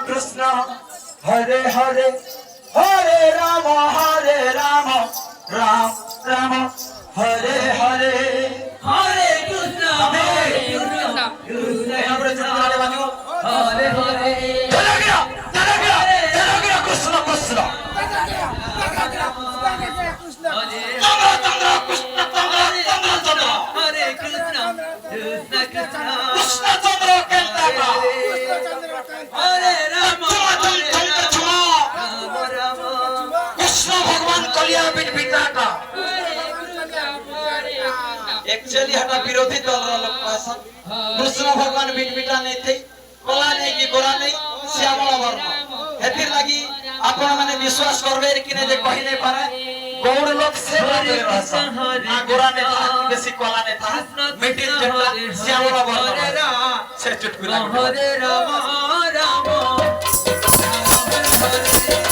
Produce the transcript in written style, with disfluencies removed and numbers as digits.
कृष्ण हरे हरे हरे राम राम राम हरे हरे हरे कृष्ण हरे हरे चला गया कृष्ण कृष्ण हरे कृष्ण कृष्ण कृष्ण कृष्ण चंद्र केंद्र हरे राम कृष्ण भगवान कलिया पिता का एक्चुअली हटा विरोधी दल लोक आसन कृष्ण भगवान बिटा नहीं थे कला नहीं कि गोरा नहीं श्यामल वर्ण हेतिर लगी आपण माने विश्वास करबे कि नहीं जे कहि नहीं पारे गौड़ लोग से बारे भाषा ना गोरा ने था बेसी कला ने था मिडिल जटा श्यामल वर्ण से चुटकुला हरे राम राम हरे